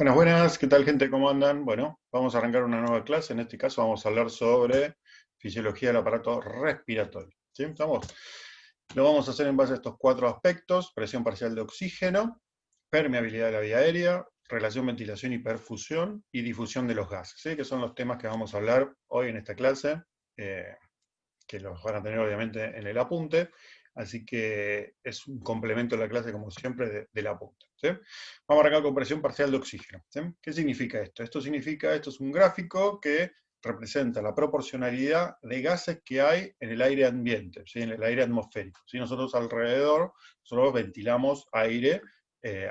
Buenas, buenas, ¿qué tal gente? ¿Cómo andan? Bueno, vamos a arrancar una nueva clase. En este caso vamos a hablar sobre fisiología del aparato respiratorio. ¿Sí? ¿Estamos? Lo vamos a hacer en base a estos cuatro aspectos: presión parcial de oxígeno, permeabilidad de la vía aérea, relación ventilación y perfusión y difusión de los gases, ¿sí? Que son los temas que vamos a hablar hoy en esta clase. Que los van a tener obviamente en el apunte, así que es un complemento de la clase, como siempre, del apunte. ¿Sí? Vamos a arrancar con presión parcial de oxígeno. ¿Sí? ¿Qué significa esto? Esto es un gráfico que representa la proporcionalidad de gases que hay en el aire ambiente, ¿sí? En el aire atmosférico. ¿Sí? Nosotros nosotros ventilamos aire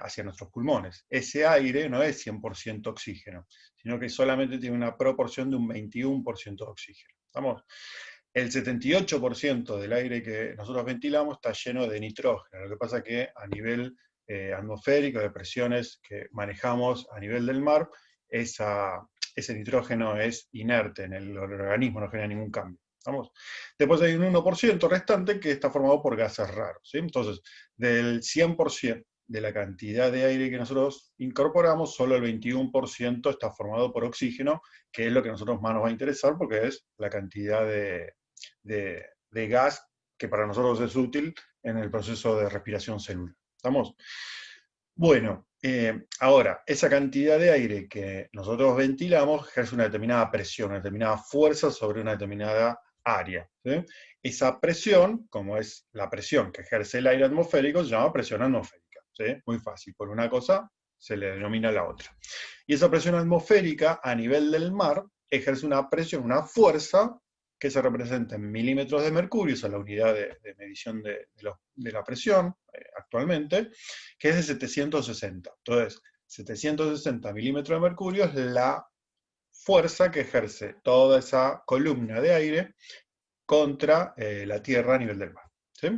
hacia nuestros pulmones. Ese aire no es 100% oxígeno, sino que solamente tiene una proporción de un 21% de oxígeno. ¿Estamos? El 78% del aire que nosotros ventilamos está lleno de nitrógeno. Lo que pasa es que a nivel atmosférico, de presiones que manejamos a nivel del mar, ese nitrógeno es inerte en el organismo, no genera ningún cambio. ¿Estamos? Después hay un 1% restante que está formado por gases raros. ¿Sí? Entonces, del 100% de la cantidad de aire que nosotros incorporamos, solo el 21% está formado por oxígeno, que es lo que a nosotros más nos va a interesar porque es la cantidad de gas que para nosotros es útil en el proceso de respiración celular. ¿Estamos? Bueno, ahora, esa cantidad de aire que nosotros ventilamos ejerce una determinada presión, una determinada fuerza sobre una determinada área. ¿Sí? Esa presión, como es la presión que ejerce el aire atmosférico, se llama presión atmosférica. ¿Sí? Muy fácil, por una cosa se le denomina la otra. Y esa presión atmosférica a nivel del mar ejerce una presión, una fuerza que se representa en milímetros de mercurio, esa es la unidad de medición de la presión actualmente, que es de 760. Entonces, 760 milímetros de mercurio es la fuerza que ejerce toda esa columna de aire contra la Tierra a nivel del mar. ¿Sí?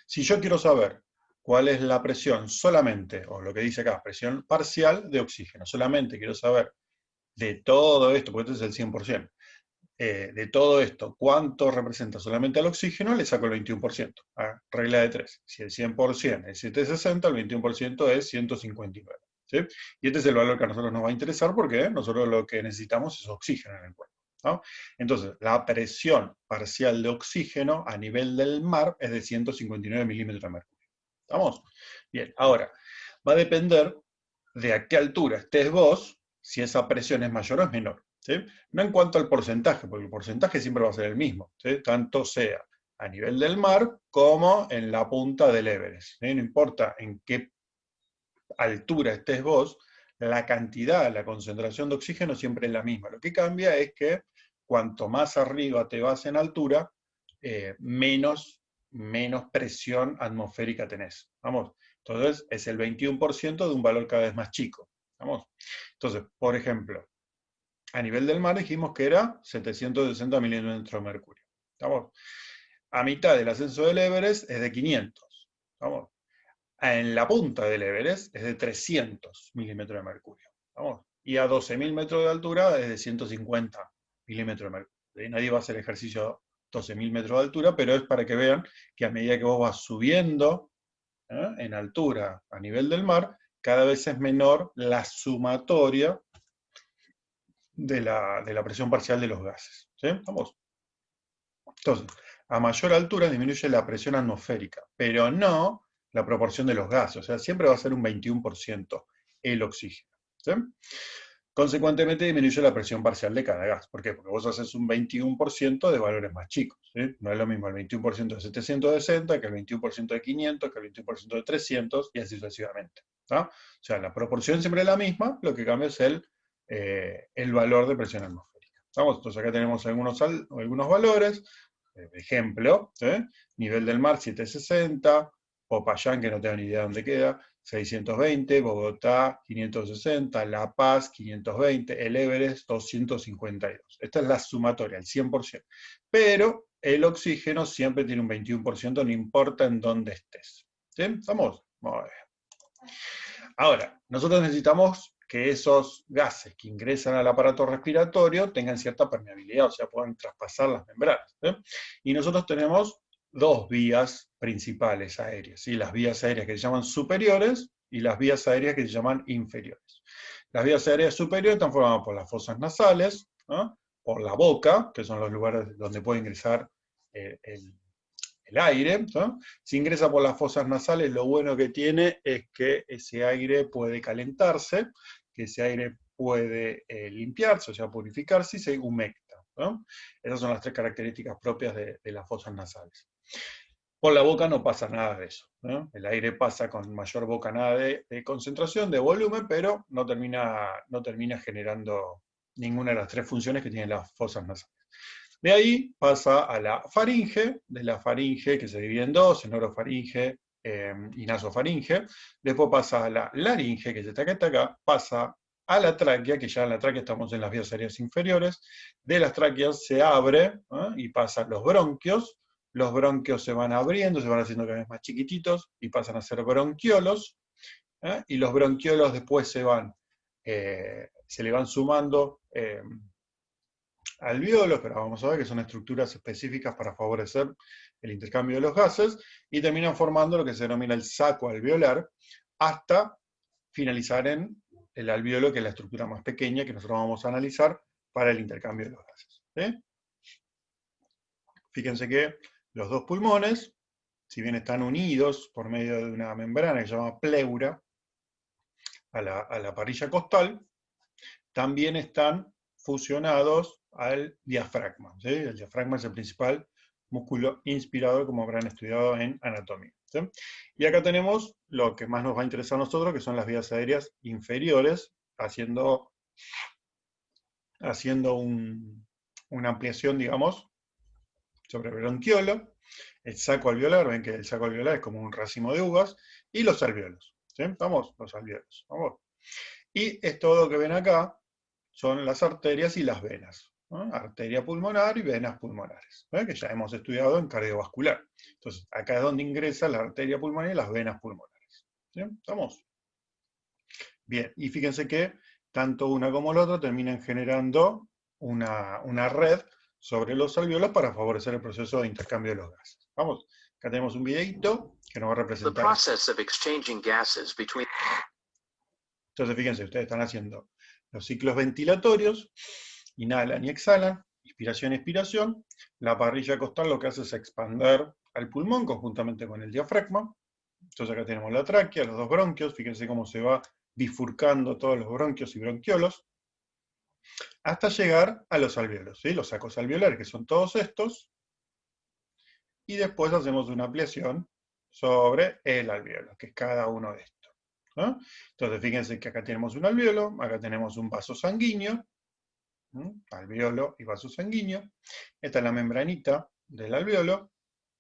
Si yo quiero saber cuál es la presión solamente, o lo que dice acá, presión parcial de oxígeno, solamente quiero saber de todo esto, porque esto es el 100%, de todo esto, ¿cuánto representa solamente al oxígeno? Le saco el 21%. Regla de 3. Si el 100% es 760, el 21% es 159. ¿Sí? Y este es el valor que a nosotros nos va a interesar porque nosotros lo que necesitamos es oxígeno en el cuerpo. ¿No? Entonces, la presión parcial de oxígeno a nivel del mar es de 159 milímetros de mercurio. ¿Estamos? Bien, ahora, va a depender de a qué altura estés vos, si esa presión es mayor o es menor. ¿Sí? No en cuanto al porcentaje, porque el porcentaje siempre va a ser el mismo, ¿sí? Tanto sea a nivel del mar como en la punta del Everest. ¿Sí? No importa en qué altura estés vos, la cantidad, la concentración de oxígeno siempre es la misma. Lo que cambia es que cuanto más arriba te vas en altura, menos presión atmosférica tenés. ¿Vamos? Entonces es el 21% de un valor cada vez más chico. ¿Vamos? Entonces, por ejemplo, a nivel del mar dijimos que era 760 milímetros de mercurio. ¿Estamos? A mitad del ascenso del Everest es de 500. ¿Estamos? En la punta del Everest es de 300 milímetros de mercurio. ¿Estamos? Y a 12.000 metros de altura es de 150 milímetros de mercurio. Nadie va a hacer ejercicio a 12.000 metros de altura, pero es para que vean que a medida que vos vas subiendo en altura a nivel del mar, cada vez es menor la sumatoria de la presión parcial de los gases. ¿Sí? ¿Vamos? Entonces, a mayor altura disminuye la presión atmosférica, pero no la proporción de los gases. O sea, siempre va a ser un 21% el oxígeno. ¿Sí? Consecuentemente disminuye la presión parcial de cada gas. ¿Por qué? Porque vos haces un 21% de valores más chicos. ¿Sí? No es lo mismo el 21% de 760 que el 21% de 500, que el 21% de 300 y así sucesivamente. ¿No? O sea, la proporción siempre es la misma, lo que cambia es el valor de presión atmosférica. ¿Estamos? Entonces acá tenemos algunos valores. Ejemplo, nivel del mar 760, Popayán, que no tengo ni idea de dónde queda, 620, Bogotá 560, La Paz 520, el Everest 252. Esta es la sumatoria, el 100%. Pero el oxígeno siempre tiene un 21%, no importa en dónde estés. ¿Sí? ¿Estamos? Muy bien. Ahora, nosotros necesitamos que esos gases que ingresan al aparato respiratorio tengan cierta permeabilidad, o sea, puedan traspasar las membranas. Y nosotros tenemos dos vías principales aéreas. ¿Sí? Las vías aéreas que se llaman superiores y las vías aéreas que se llaman inferiores. Las vías aéreas superiores están formadas por las fosas nasales, ¿no? Por la boca, que son los lugares donde puede ingresar el aire, ¿no? Si ingresa por las fosas nasales, lo bueno que tiene es que ese aire puede calentarse, que ese aire puede limpiarse, o sea, purificarse y se humecta, ¿no? Esas son las tres características propias de las fosas nasales. Por la boca no pasa nada de eso, ¿no? El aire pasa con mayor bocanada de concentración, de volumen, pero no termina generando ninguna de las tres funciones que tienen las fosas nasales. De ahí pasa a la faringe, de la faringe que se divide en dos, en orofaringe y nasofaringe. Después pasa a la laringe, que es esta que está acá, pasa a la tráquea, que ya en la tráquea estamos en las vías aéreas inferiores. De las tráqueas se abre y pasan los bronquios. Los bronquios se van abriendo, se van haciendo cada vez más chiquititos y pasan a ser bronquiolos. Y los bronquiolos después se le van sumando alvéolos, pero vamos a ver que son estructuras específicas para favorecer el intercambio de los gases, y terminan formando lo que se denomina el saco alveolar, hasta finalizar en el alvéolo, que es la estructura más pequeña que nosotros vamos a analizar para el intercambio de los gases. ¿Sí? Fíjense que los dos pulmones, si bien están unidos por medio de una membrana que se llama pleura a la parrilla costal, también están fusionados al diafragma. ¿Sí? El diafragma es el principal músculo inspirador, como habrán estudiado en anatomía. ¿Sí? Y acá tenemos lo que más nos va a interesar a nosotros, que son las vías aéreas inferiores, haciendo una ampliación, digamos, sobre el bronquiolo, el saco alveolar, ven que el saco alveolar es como un racimo de uvas, y los alvéolos. ¿Sí? Vamos, los alvéolos. Vamos. Y esto lo que ven acá son las arterias y las venas, ¿no? Arteria pulmonar y venas pulmonares, ¿no? Que ya hemos estudiado en cardiovascular. Entonces, acá es donde ingresa la arteria pulmonar y las venas pulmonares. ¿Sí? ¿Estamos? Bien, y fíjense que tanto una como la otra terminan generando una red sobre los alvéolos para favorecer el proceso de intercambio de los gases. Vamos, acá tenemos un videito que nos va a representar. Entonces, fíjense, ustedes están haciendo los ciclos ventilatorios, inhalan y exhalan, inspiración y expiración. La parrilla costal lo que hace es expander al pulmón conjuntamente con el diafragma. Entonces acá tenemos la tráquea, los dos bronquios, fíjense cómo se va bifurcando todos los bronquios y bronquiolos, hasta llegar a los alvéolos, ¿sí? Los sacos alveolares, que son todos estos, y después hacemos una ampliación sobre el alvéolo, que es cada uno de estos, ¿no? Entonces fíjense que acá tenemos un alvéolo, acá tenemos un vaso sanguíneo, alvéolo y vaso sanguíneo. Esta es la membranita del alvéolo,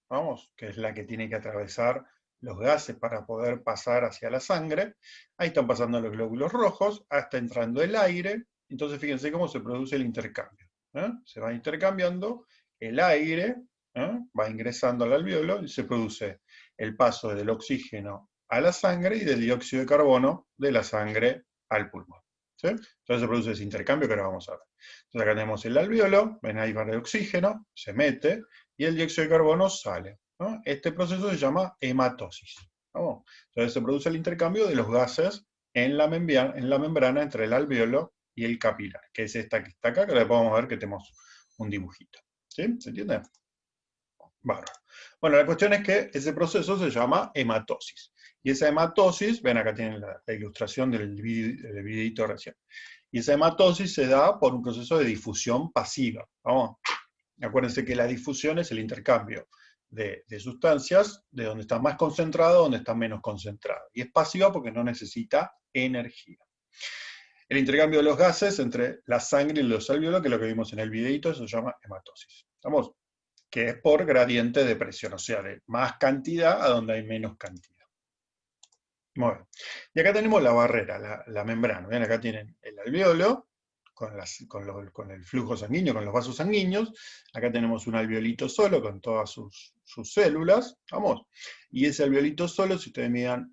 vamos, que es la que tiene que atravesar los gases para poder pasar hacia la sangre. Ahí están pasando los glóbulos rojos, hasta entrando el aire. Entonces fíjense cómo se produce el intercambio. Se va intercambiando el aire, va ingresando al alvéolo y se produce el paso del oxígeno a la sangre y del dióxido de carbono de la sangre al pulmón. ¿Sí? Entonces se produce ese intercambio que ahora vamos a ver. Entonces acá tenemos el alvéolo, ven ahí va el oxígeno, se mete, y el dióxido de carbono sale, ¿no? Este proceso se llama hematosis, ¿no? Entonces se produce el intercambio de los gases en la membrana entre el alvéolo y el capilar, que es esta que está acá, que la podemos ver que tenemos un dibujito. ¿Sí? ¿Se entiende? Bárbaro. Bueno, la cuestión es que ese proceso se llama hematosis. Y esa hematosis, ven acá tienen la ilustración del videito recién. Y esa hematosis se da por un proceso de difusión pasiva. ¿Vamos? Acuérdense que la difusión es el intercambio de sustancias de donde está más concentrado a donde está menos concentrado. Y es pasiva porque no necesita energía. El intercambio de los gases entre la sangre y los alvéolos, que es lo que vimos en el videito, eso se llama hematosis. ¿Estamos? Que es por gradiente de presión, o sea, de más cantidad a donde hay menos cantidad. Muy bien. Y acá tenemos la barrera, la membrana. ¿Ven? Acá tienen el alvéolo, con el flujo sanguíneo, con los vasos sanguíneos. Acá tenemos un alveolito solo con todas sus células. Vamos. Y ese alveolito solo, si ustedes miran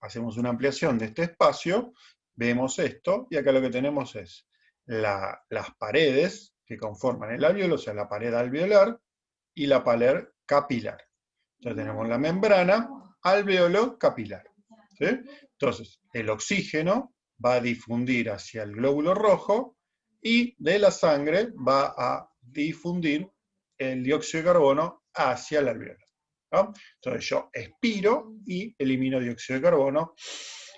hacemos una ampliación de este espacio, vemos esto, y acá lo que tenemos es las paredes que conforman el alvéolo, o sea, la pared alveolar y la pared capilar. Entonces tenemos la membrana alvéolo capilar. ¿sí? Entonces, el oxígeno va a difundir hacia el glóbulo rojo y de la sangre va a difundir el dióxido de carbono hacia el alveolo, ¿no? Entonces yo expiro y elimino dióxido de carbono,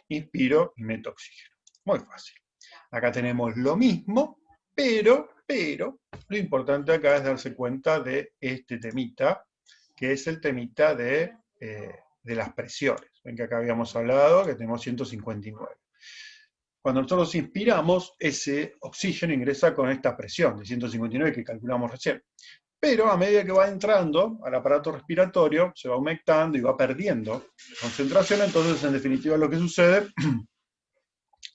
inspiro y meto oxígeno. Muy fácil. Acá tenemos lo mismo, pero lo importante acá es darse cuenta de este temita, que es el temita de las presiones. Ven que acá habíamos hablado que tenemos 159. Cuando nosotros inspiramos, ese oxígeno ingresa con esta presión de 159 que calculamos recién. Pero a medida que va entrando al aparato respiratorio, se va aumentando y va perdiendo concentración, entonces en definitiva lo que sucede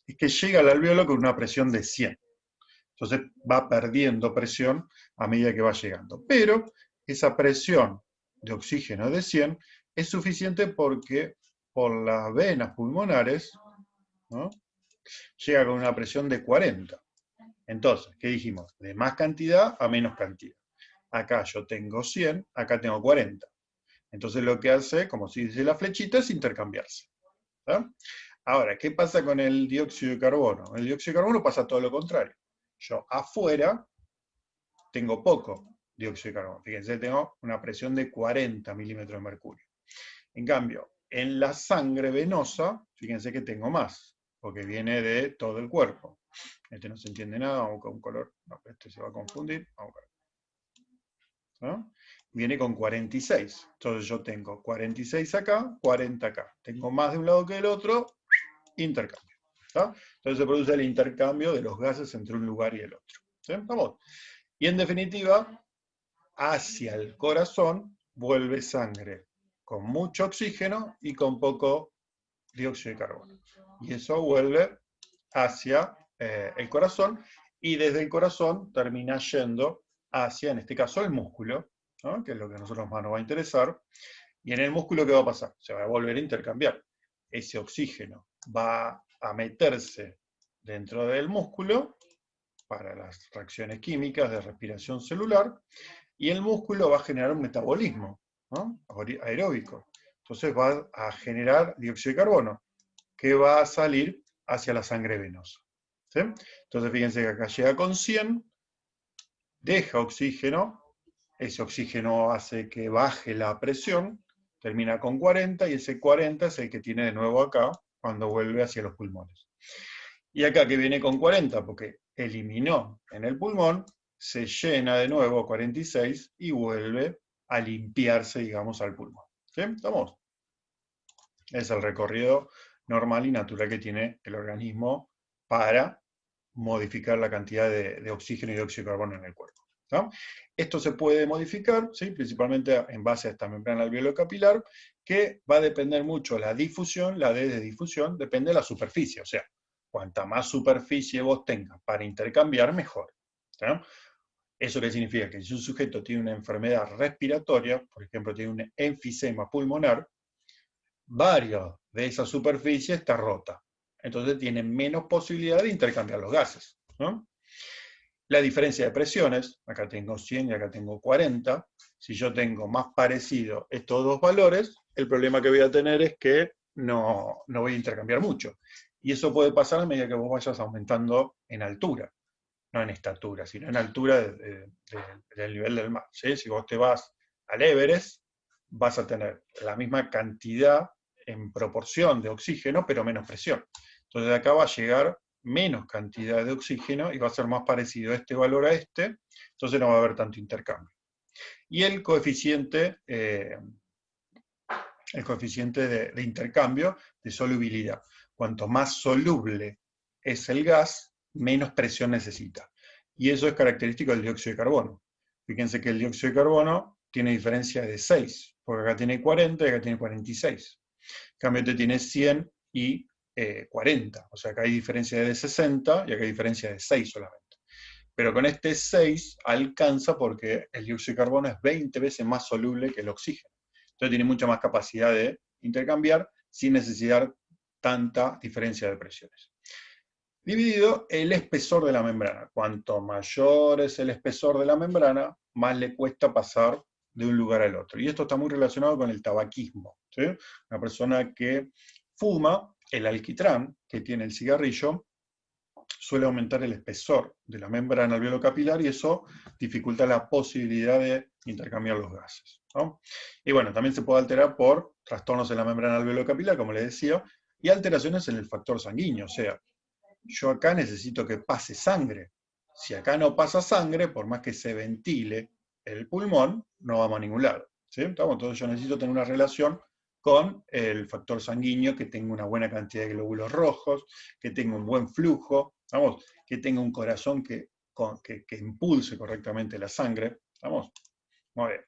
es que llega al alveolo con una presión de 100. Entonces va perdiendo presión a medida que va llegando. Pero esa presión de oxígeno de 100 es suficiente porque por las venas pulmonares, ¿no?, llega con una presión de 40. Entonces, ¿qué dijimos? De más cantidad a menos cantidad. Acá yo tengo 100, acá tengo 40. Entonces lo que hace, como si dice la flechita, es intercambiarse, ¿tá? Ahora, ¿qué pasa con el dióxido de carbono? El dióxido de carbono pasa todo lo contrario. Yo afuera tengo poco dióxido de carbono. Fíjense, tengo una presión de 40 milímetros de mercurio. En cambio, en la sangre venosa, fíjense que tengo más, porque viene de todo el cuerpo. Este no se entiende nada, vamos a buscar un color. No, este se va a confundir. Vamos a ver. ¿No? Viene con 46. Entonces yo tengo 46 acá, 40 acá. Tengo más de un lado que del otro, intercambio. ¿Tá? Entonces se produce el intercambio de los gases entre un lugar y el otro. ¿Sí? ¿Vamos? Y en definitiva, hacia el corazón vuelve sangre con mucho oxígeno y con poco dióxido de carbono. Y eso vuelve hacia el corazón y desde el corazón termina yendo hacia, en este caso, el músculo, ¿no?, que es lo que a nosotros más nos va a interesar. Y en el músculo, ¿qué va a pasar? Se va a volver a intercambiar. Ese oxígeno va a meterse dentro del músculo para las reacciones químicas de respiración celular, y el músculo va a generar un metabolismo, ¿no?, aeróbico. Entonces va a generar dióxido de carbono, que va a salir hacia la sangre venosa. ¿Sí? Entonces fíjense que acá llega con 100, deja oxígeno, ese oxígeno hace que baje la presión, termina con 40, y ese 40 es el que tiene de nuevo acá, cuando vuelve hacia los pulmones. Y acá que viene con 40, porque eliminó en el pulmón, se llena de nuevo 46 y vuelve a limpiarse, digamos, al pulmón. ¿Sí? ¿Estamos? Es el recorrido normal y natural que tiene el organismo para modificar la cantidad de oxígeno y dióxido de carbono en el cuerpo, ¿no? Esto se puede modificar, ¿sí?, principalmente en base a esta membrana alveolo capilar, que va a depender mucho la difusión, la D de difusión, depende de la superficie, o sea, cuanta más superficie vos tengas para intercambiar, mejor, ¿no? ¿Eso qué significa? Que si un sujeto tiene una enfermedad respiratoria, por ejemplo, tiene un enfisema pulmonar, varios de esa superficie está rota. Entonces tiene menos posibilidad de intercambiar los gases, ¿no? La diferencia de presiones, acá tengo 100 y acá tengo 40, si yo tengo más parecido estos dos valores, el problema que voy a tener es que no voy a intercambiar mucho. Y eso puede pasar a medida que vos vayas aumentando en altura, no en estatura, sino en altura del nivel del mar, ¿sí? Si vos te vas al Everest, vas a tener la misma cantidad en proporción de oxígeno, pero menos presión. Entonces de acá va a llegar menos cantidad de oxígeno y va a ser más parecido este valor a este, entonces no va a haber tanto intercambio. Y el coeficiente de intercambio, de solubilidad. Cuanto más soluble es el gas, menos presión necesita. Y eso es característico del dióxido de carbono. Fíjense que el dióxido de carbono tiene diferencia de 6, porque acá tiene 40 y acá tiene 46. En cambio, este tiene 100 y 40. O sea, acá hay diferencia de 60 y acá hay diferencia de 6 solamente. Pero con este 6 alcanza porque el dióxido de carbono es 20 veces más soluble que el oxígeno. Entonces tiene mucha más capacidad de intercambiar sin necesidad tanta diferencia de presiones. Dividido el espesor de la membrana. Cuanto mayor es el espesor de la membrana, más le cuesta pasar de un lugar al otro. Y esto está muy relacionado con el tabaquismo, ¿sí? Una persona que fuma, el alquitrán que tiene el cigarrillo suele aumentar el espesor de la membrana alveolo-capilar y eso dificulta la posibilidad de intercambiar los gases, ¿no? Y bueno, también se puede alterar por trastornos en la membrana alveolo-capilar, como les decía, y alteraciones en el factor sanguíneo. O sea, yo acá necesito que pase sangre. Si acá no pasa sangre, por más que se ventile el pulmón, no vamos a ningún lado, ¿sí? Entonces yo necesito tener una relación con el factor sanguíneo, que tenga una buena cantidad de glóbulos rojos, que tenga un buen flujo, ¿vamos? Que tenga un corazón que impulse correctamente la sangre. ¿Vamos? Muy bien.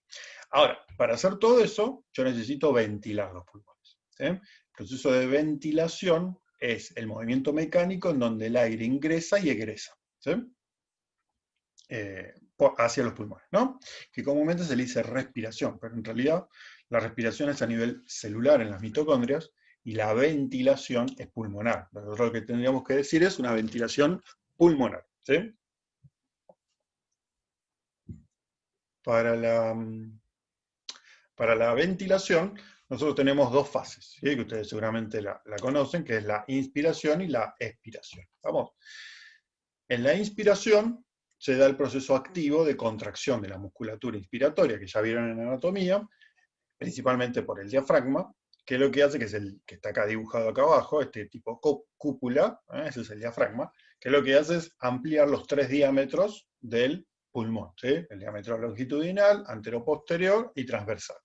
Ahora, para hacer todo eso, yo necesito ventilar los pulmones, ¿sí? El proceso de ventilación es el movimiento mecánico en donde el aire ingresa y egresa, ¿sí? Hacia los pulmones, ¿no? Que comúnmente se le dice respiración, pero en realidad la respiración es a nivel celular en las mitocondrias y la ventilación es pulmonar. Lo que tendríamos que decir es una ventilación pulmonar, ¿sí? Para la ventilación, nosotros tenemos dos fases, ¿sí? Que ustedes seguramente la conocen, que es la inspiración y la expiración. ¿Vamos? En la inspiración se da el proceso activo de contracción de la musculatura inspiratoria, que ya vieron en anatomía, principalmente por el diafragma, que es lo que hace, que es el que está acá dibujado acá abajo, este tipo cúpula, ese es el diafragma, que lo que hace es ampliar los 3 diámetros del pulmón, ¿sí? El diámetro longitudinal, anteroposterior y transversal.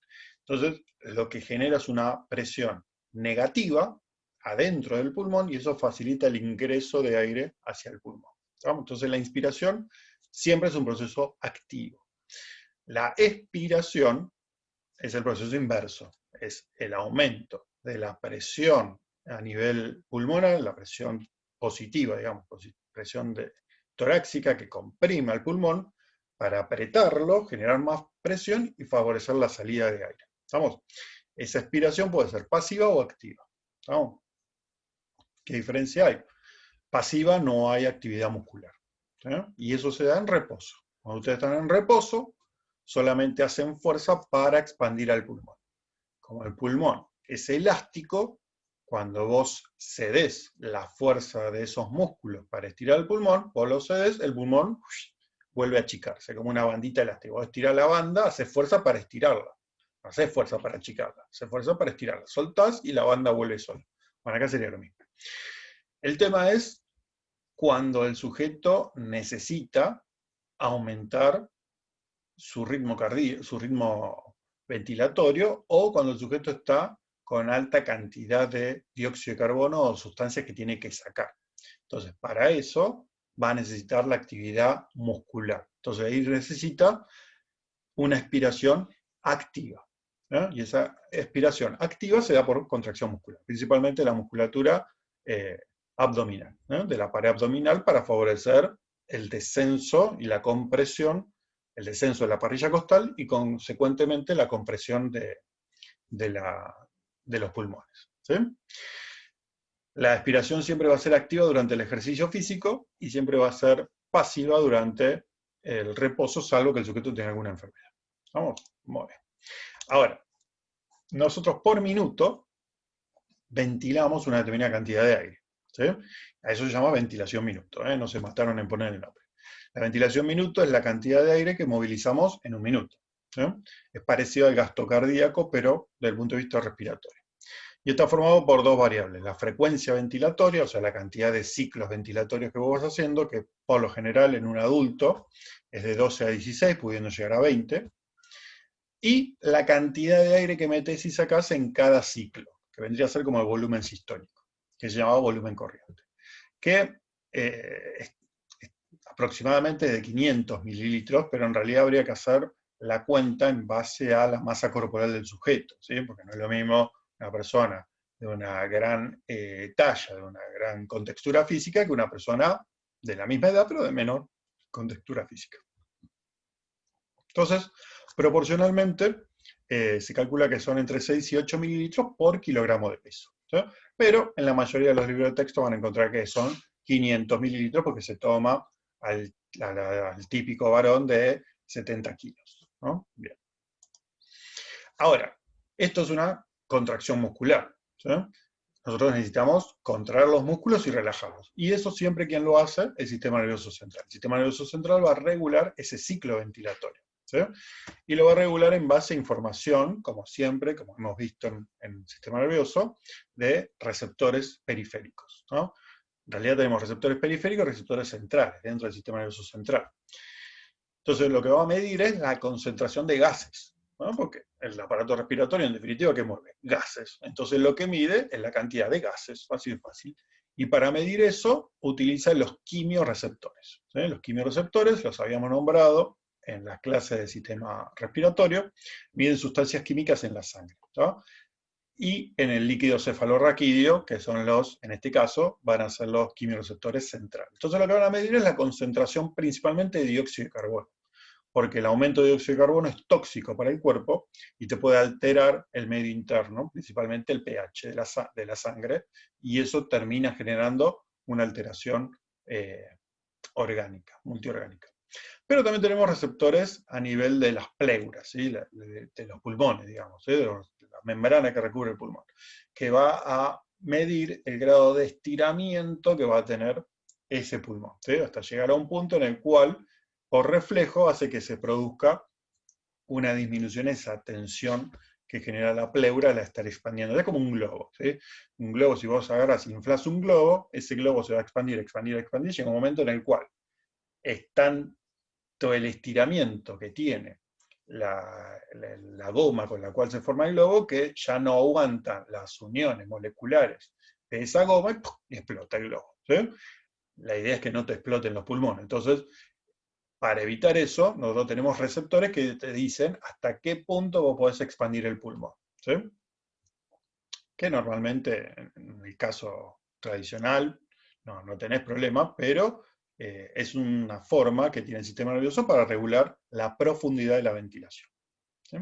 Entonces, lo que genera es una presión negativa adentro del pulmón y eso facilita el ingreso de aire hacia el pulmón. ¿Vamos? Entonces, la inspiración siempre es un proceso activo. La expiración es el proceso inverso, es el aumento de la presión a nivel pulmonar, la presión positiva, digamos, presión torácica que comprime el pulmón para apretarlo, generar más presión y favorecer la salida de aire. ¿Estamos? Esa expiración puede ser pasiva o activa. ¿Estamos? ¿Qué diferencia hay? Pasiva no hay actividad muscular, ¿sí? Y eso se da en reposo. Cuando ustedes están en reposo, solamente hacen fuerza para expandir al pulmón. Como el pulmón es elástico, cuando vos cedés la fuerza de esos músculos para estirar el pulmón, vos lo cedés, el pulmón vuelve a achicarse, como una bandita elástica. Vos estirás la banda, haces fuerza para estirarla. No haces fuerza para achicarla, haces fuerza para estirarla. Soltás y la banda vuelve sola. Bueno, acá sería lo mismo. El tema es cuando el sujeto necesita aumentar su ritmo cardíaco, su ritmo ventilatorio, o cuando el sujeto está con alta cantidad de dióxido de carbono o sustancias que tiene que sacar. Entonces, para eso va a necesitar la actividad muscular. Entonces, ahí necesita una expiración activa, ¿no? Y esa expiración activa se da por contracción muscular, principalmente la musculatura abdominal, ¿no? De la pared abdominal para favorecer el descenso y la compresión, el descenso de la parrilla costal y consecuentemente la compresión de los pulmones, ¿sí? La expiración siempre va a ser activa durante el ejercicio físico y siempre va a ser pasiva durante el reposo, salvo que el sujeto tenga alguna enfermedad. ¿Vamos? Muy bien. Ahora, nosotros por minuto ventilamos una determinada cantidad de aire, ¿sí? A eso se llama ventilación minuto, ¿eh? No se mataron en poner el nombre. La ventilación minuto es la cantidad de aire que movilizamos en un minuto, ¿sí? Es parecido al gasto cardíaco, pero desde el punto de vista respiratorio. Y está formado por dos variables, la frecuencia ventilatoria, o sea, la cantidad de ciclos ventilatorios que vos vas haciendo, que por lo general en un adulto es de 12 a 16, pudiendo llegar a 20, y la cantidad de aire que metes y sacás en cada ciclo, que vendría a ser como el volumen sistólico, que se llamaba volumen corriente, que es aproximadamente de 500 mililitros, pero en realidad habría que hacer la cuenta en base a la masa corporal del sujeto, ¿sí? Porque no es lo mismo una persona de una gran talla, de una gran contextura física, que una persona de la misma edad, pero de menor contextura física. Entonces, proporcionalmente, se calcula que son entre 6 y 8 mililitros por kilogramo de peso, ¿sí? Pero en la mayoría de los libros de texto van a encontrar que son 500 mililitros porque se toma al típico varón de 70 kilos, ¿no? Bien. Ahora, esto es una contracción muscular, ¿sí? nosotros necesitamos contraer los músculos y relajarlos. Y eso siempre, ¿quién lo hace? El sistema nervioso central. El sistema nervioso central va a regular ese ciclo ventilatorio, ¿sí? Y lo va a regular en base a información, como siempre, como hemos visto en el sistema nervioso, de receptores periféricos, ¿no? En realidad tenemos receptores periféricos y receptores centrales, dentro del sistema nervioso central. Entonces lo que va a medir es la concentración de gases, ¿no? Porque el aparato respiratorio, en definitiva, ¿qué mueve? Gases. Entonces lo que mide es la cantidad de gases, fácil, fácil. Y para medir eso, utiliza los quimiorreceptores, ¿sí? Los quimiorreceptores los habíamos nombrado en la clase de sistema respiratorio, miden sustancias químicas en la sangre, ¿no? Y en el líquido cefalorraquídeo, que son los, en este caso, van a ser los quimiorreceptores centrales. Entonces lo que van a medir es la concentración principalmente de dióxido de carbono, porque el aumento de dióxido de carbono es tóxico para el cuerpo y te puede alterar el medio interno, principalmente el pH de la sangre, y eso termina generando una alteración orgánica, multiorgánica. Pero también tenemos receptores a nivel de las pleuras, ¿sí? De los pulmones, digamos, ¿sí? De la membrana que recubre el pulmón, que va a medir el grado de estiramiento que va a tener ese pulmón, ¿sí? Hasta llegar a un punto en el cual, por reflejo, hace que se produzca una disminución en esa tensión que genera la pleura al estar expandiendo. Es como un globo, ¿sí? Un globo, si vos agarras y inflas un globo, ese globo se va a expandir, expandir, expandir, llega un momento en el cual es tanto el estiramiento que tiene la goma con la cual se forma el globo que ya no aguantan las uniones moleculares de esa goma y explota el globo, ¿sí? La idea es que no te exploten los pulmones. Entonces, para evitar eso, nosotros tenemos receptores que te dicen hasta qué punto vos podés expandir el pulmón, ¿sí? Que normalmente, en el caso tradicional, no tenés problema, pero es una forma que tiene el sistema nervioso para regular la profundidad de la ventilación, ¿sí?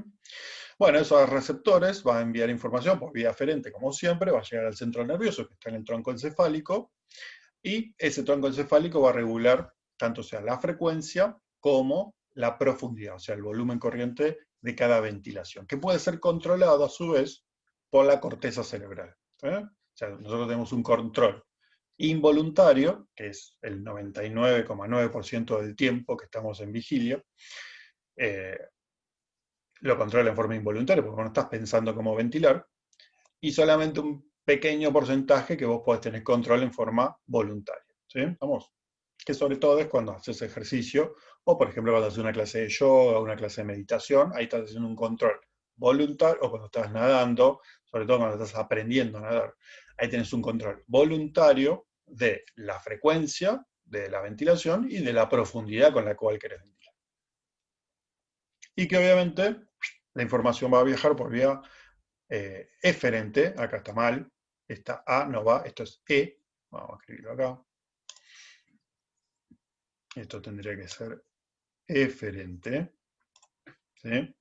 Bueno, esos receptores van a enviar información por vía aferente, como siempre, va a llegar al centro nervioso, que está en el tronco encefálico, y ese tronco encefálico va a regular tanto sea la frecuencia como la profundidad, o sea, el volumen corriente de cada ventilación, que puede ser controlado a su vez por la corteza cerebral, ¿eh? O sea, nosotros tenemos un control involuntario, que es el 99,9% del tiempo que estamos en vigilia, lo controla en forma involuntaria, porque no estás pensando cómo ventilar, y solamente un pequeño porcentaje que vos podés tener control en forma voluntaria, ¿sí? Vamos, que sobre todo es cuando haces ejercicio, o por ejemplo cuando haces una clase de yoga, una clase de meditación, ahí estás haciendo un control voluntario, o cuando estás nadando, sobre todo cuando estás aprendiendo a nadar, ahí tenés un control voluntario de la frecuencia de la ventilación y de la profundidad con la cual querés ventilar. Y que obviamente la información va a viajar por vía eferente, acá está mal, esta A no va, esto es E, vamos a escribirlo acá, esto tendría que ser eferente, ¿sí?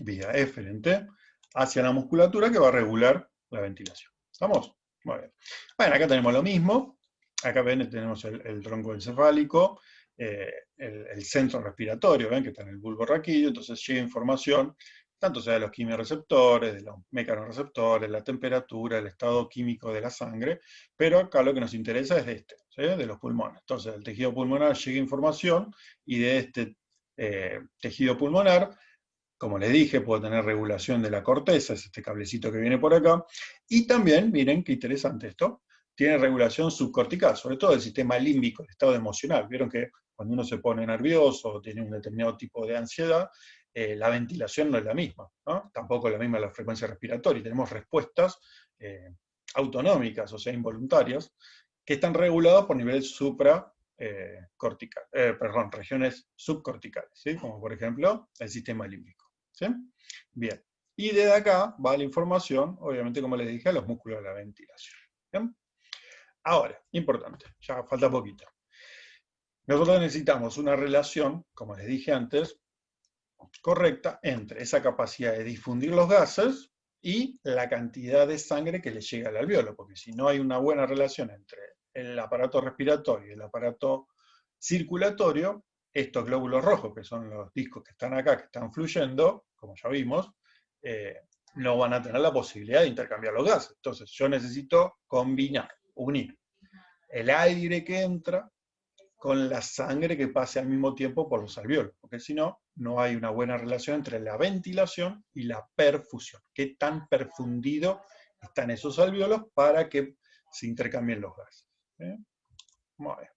Vía eferente, hacia la musculatura que va a regular la ventilación. ¿Estamos? Muy bien. Bueno, acá tenemos lo mismo, acá ven, tenemos el tronco encefálico, el centro respiratorio, ven que está en el bulbo raquídeo, entonces llega información tanto sea de los quimiorreceptores, de los mecanorreceptores, la temperatura, el estado químico de la sangre, pero acá lo que nos interesa es de este, ¿sí? De los pulmones. Entonces, del tejido pulmonar llega información y de este tejido pulmonar, como les dije, puede tener regulación de la corteza, es este cablecito que viene por acá, y también, miren qué interesante esto, tiene regulación subcortical, sobre todo el sistema límbico, el estado emocional. Vieron que cuando uno se pone nervioso o tiene un determinado tipo de ansiedad, la ventilación no es la misma, ¿no? Tampoco es la misma la frecuencia respiratoria. Tenemos respuestas autonómicas, o sea, involuntarias, que están reguladas por niveles regiones subcorticales, ¿sí? Como por ejemplo el sistema límbico, ¿sí? Bien. Y desde acá va la información, obviamente, como les dije, a los músculos de la ventilación. ¿Bien? Ahora, importante, ya falta poquito. Nosotros necesitamos una relación, como les dije antes, correcta entre esa capacidad de difundir los gases y la cantidad de sangre que le llega al alveolo, porque si no hay una buena relación entre el aparato respiratorio y el aparato circulatorio, estos glóbulos rojos, que son los discos que están acá, que están fluyendo, como ya vimos, no van a tener la posibilidad de intercambiar los gases. Entonces yo necesito combinar, unir el aire que entra con la sangre que pase al mismo tiempo por los alvéolos, porque si no, no hay una buena relación entre la ventilación y la perfusión. ¿Qué tan perfundido están esos alvéolos para que se intercambien los gases? Muy bien.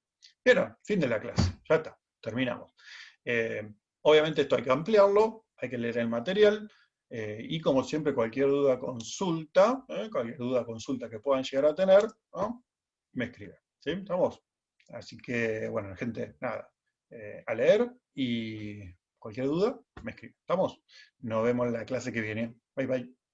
Bien, fin de la clase, ya está, terminamos. Obviamente esto hay que ampliarlo, hay que leer el material, y como siempre cualquier duda, consulta que puedan llegar a tener, ¿no? Me escriben, ¿sí? ¿Estamos? Así que, bueno, gente, nada, a leer y cualquier duda, me escriben. ¿Estamos? Nos vemos en la clase que viene. Bye, bye.